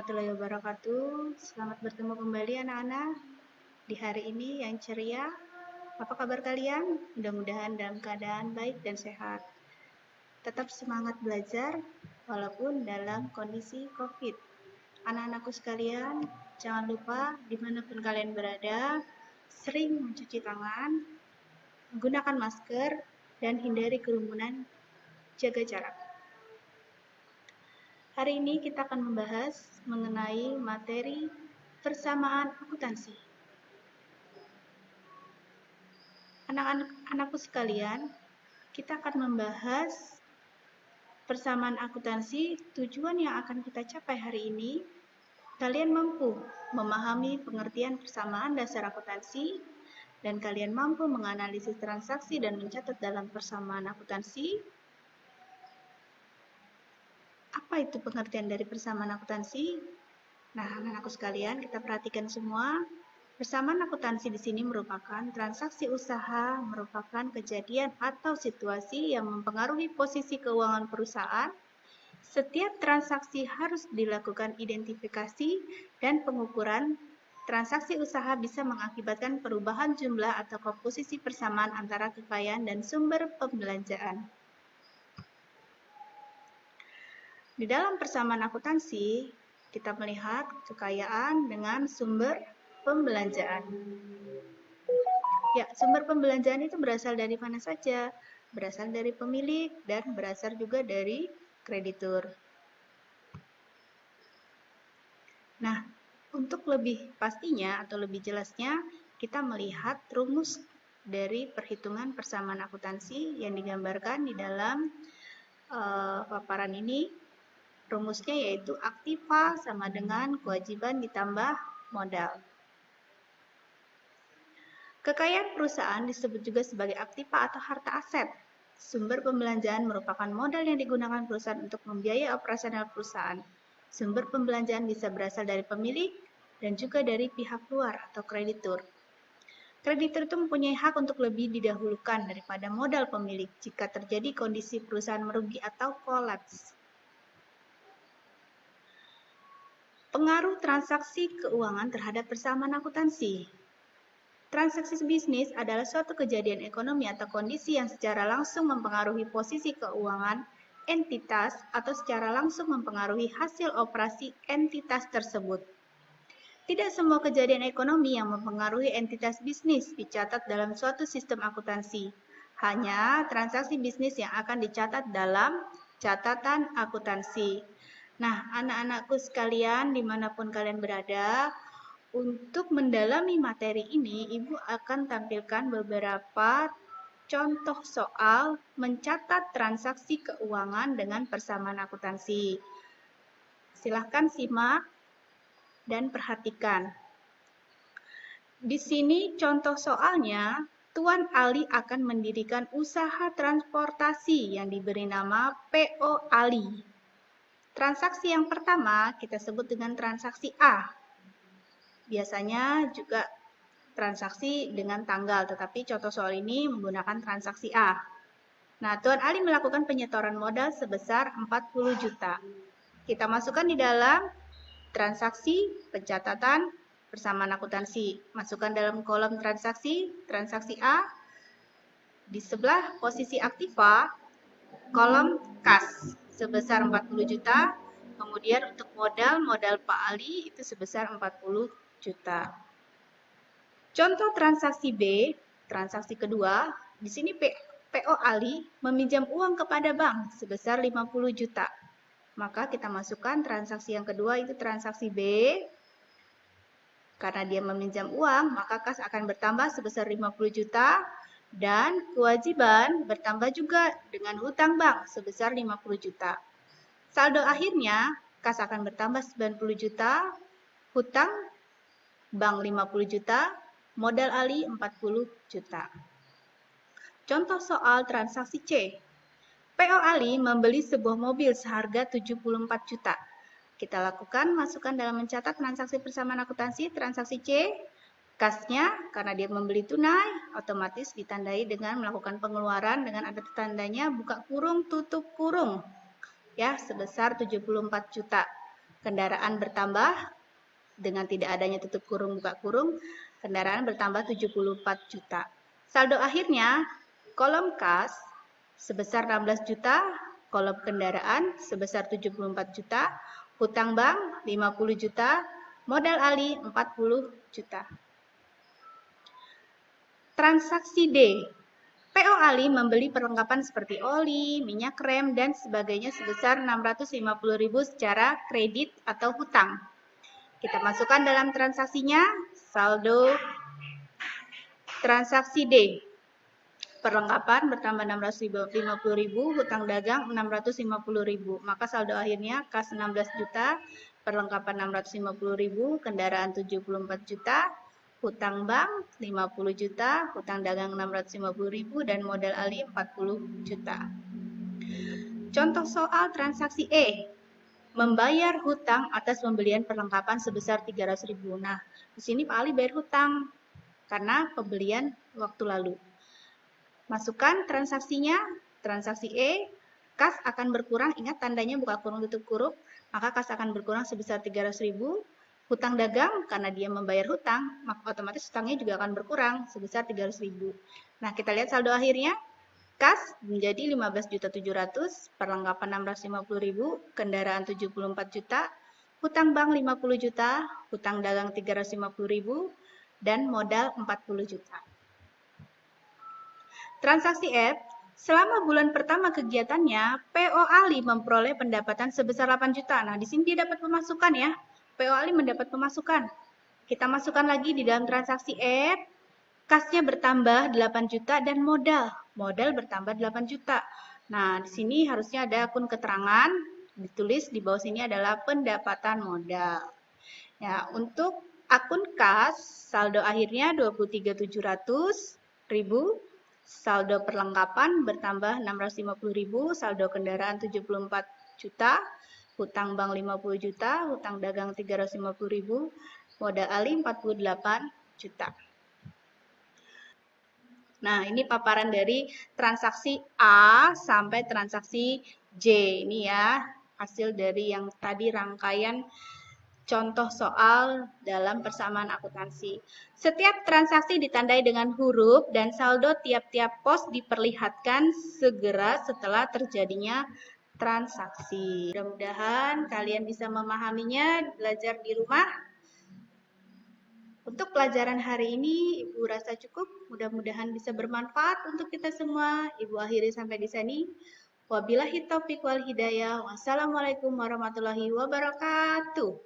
warahmatullahi wabarakatuh. Selamat bertemu kembali anak-anak di hari ini yang ceria. Apa kabar kalian? Mudah-mudahan dalam keadaan baik dan sehat. Tetap semangat belajar walaupun dalam kondisi COVID. Anak-anakku sekalian, jangan lupa dimanapun kalian berada, sering mencuci tangan, menggunakan masker, dan hindari kerumunan, jaga jarak. Hari ini kita akan membahas mengenai materi persamaan akuntansi. Anak-anakku sekalian, kita akan membahas persamaan akuntansi. Tujuan yang akan kita capai hari ini, kalian mampu memahami pengertian persamaan dasar akuntansi, dan kalian mampu menganalisis transaksi dan mencatat dalam persamaan akuntansi. Apa itu pengertian dari persamaan akuntansi? Nah, anak-anakku sekalian, kita perhatikan semua. Persamaan akuntansi di sini merupakan transaksi usaha, merupakan kejadian atau situasi yang mempengaruhi posisi keuangan perusahaan. Setiap transaksi harus dilakukan identifikasi dan pengukuran. Transaksi usaha bisa mengakibatkan perubahan jumlah atau komposisi persamaan antara kekayaan dan sumber pembelanjaan. Di dalam persamaan akuntansi, kita melihat kekayaan dengan sumber pembelanjaan. Ya, sumber pembelanjaan itu berasal dari mana saja? Berasal dari pemilik dan berasal juga dari kreditur. Nah, untuk lebih pastinya atau lebih jelasnya, kita melihat rumus dari perhitungan persamaan akuntansi yang digambarkan di dalam paparan ini. Rumusnya yaitu aktiva sama dengan kewajiban ditambah modal. Kekayaan perusahaan disebut juga sebagai aktiva atau harta aset. Sumber pembelanjaan merupakan modal yang digunakan perusahaan untuk membiayai operasional perusahaan. Sumber pembelanjaan bisa berasal dari pemilik dan juga dari pihak luar atau kreditur. Kreditur itu mempunyai hak untuk lebih didahulukan daripada modal pemilik jika terjadi kondisi perusahaan merugi atau kolaps. Pengaruh transaksi keuangan terhadap persamaan akuntansi. Transaksi bisnis adalah suatu kejadian ekonomi atau kondisi yang secara langsung mempengaruhi posisi keuangan entitas atau secara langsung mempengaruhi hasil operasi entitas tersebut. Tidak semua kejadian ekonomi yang mempengaruhi entitas bisnis dicatat dalam suatu sistem akuntansi. Hanya transaksi bisnis yang akan dicatat dalam catatan akuntansi. Nah, anak-anakku sekalian, dimanapun kalian berada, untuk mendalami materi ini, Ibu akan tampilkan beberapa contoh soal mencatat transaksi keuangan dengan persamaan akuntansi. Silahkan simak dan perhatikan. Di sini contoh soalnya, Tuan Ali akan mendirikan usaha transportasi yang diberi nama PO Ali. Transaksi yang pertama kita sebut dengan transaksi A. Biasanya juga transaksi dengan tanggal, tetapi contoh soal ini menggunakan transaksi A. Nah, Tuan Ali melakukan penyetoran modal sebesar 40 juta. Kita masukkan di dalam transaksi pencatatan persamaan akuntansi. Masukkan dalam kolom transaksi A. Di sebelah posisi aktiva, kolom kas sebesar 40 juta, kemudian untuk modal Pak Ali itu sebesar 40 juta. Contoh transaksi B, transaksi kedua, di sini PO Ali meminjam uang kepada bank sebesar 50 juta. Maka kita masukkan transaksi yang kedua itu transaksi B. Karena dia meminjam uang, maka kas akan bertambah sebesar 50 juta. Dan kewajiban bertambah juga dengan hutang bank sebesar 50 juta. Saldo akhirnya, kas akan bertambah 90 juta, hutang bank 50 juta, modal Ali 40 juta. Contoh soal transaksi C. PO Ali membeli sebuah mobil seharga 74 juta. Kita lakukan, masukkan dalam mencatat transaksi persamaan akuntansi, transaksi C. Kasnya, karena dia membeli tunai, otomatis ditandai dengan melakukan pengeluaran dengan ada tandanya buka kurung, tutup kurung. Ya, sebesar 74 juta. kendaraan bertambah dengan tidak adanya tutup kurung buka kurung, kendaraan bertambah 74 juta. Saldo akhirnya, kolom kas sebesar 16 juta, kolom kendaraan sebesar 74 juta, hutang bank 50 juta, modal Ali 40 juta. Transaksi D. PO Ali membeli perlengkapan seperti oli, minyak rem, dan sebagainya sebesar 650.000 secara kredit atau hutang. Kita masukkan dalam transaksinya saldo transaksi D. Perlengkapan bertambah 650.000, hutang dagang 650.000. Maka saldo akhirnya kas 16 juta, perlengkapan 650.000, kendaraan 74 juta, hutang bank 50 juta, hutang dagang 650.000, dan modal Ali 40 juta. Contoh soal transaksi E. Membayar hutang atas pembelian perlengkapan sebesar 300.000. Nah, di sini Pak Ali bayar hutang karena pembelian waktu lalu. Masukkan transaksinya, transaksi E, kas akan berkurang, ingat tandanya buka kurung tutup kurung, maka kas akan berkurang sebesar 300.000. Hutang dagang, karena dia membayar hutang, maka otomatis hutangnya juga akan berkurang sebesar 300.000. Nah, kita lihat saldo akhirnya. Kas menjadi 15.700.000, perlengkapan 650.000, kendaraan 74 juta, hutang bank 50 juta, hutang dagang 350.000, dan modal 40 juta. Transaksi F, selama bulan pertama kegiatannya, PO Ali memperoleh pendapatan sebesar 8 juta. Nah, di sini dia dapat pemasukan ya. PO Ali mendapat pemasukan. Kita masukkan lagi di dalam transaksi F, kasnya bertambah 8 juta dan modal bertambah 8 juta. Nah, di sini harusnya ada akun keterangan, ditulis di bawah sini adalah pendapatan modal. Ya, untuk akun kas, saldo akhirnya 23.700.000, saldo perlengkapan bertambah 650.000, saldo kendaraan 74 juta, hutang bank 50 juta, hutang dagang 350.000, modal Ali 48 juta. Nah, ini paparan dari transaksi A sampai transaksi J. Ini ya, hasil dari yang tadi rangkaian contoh soal dalam persamaan akuntansi. Setiap transaksi ditandai dengan huruf dan saldo tiap-tiap pos diperlihatkan segera setelah terjadinya transaksi. Mudah-mudahan kalian bisa memahaminya, belajar di rumah. Untuk pelajaran hari ini, Ibu rasa cukup. Mudah-mudahan bisa bermanfaat untuk kita semua. Ibu akhiri sampai di sini. Wabillahi taufiq wal hidayah. Wassalamualaikum warahmatullahi wabarakatuh.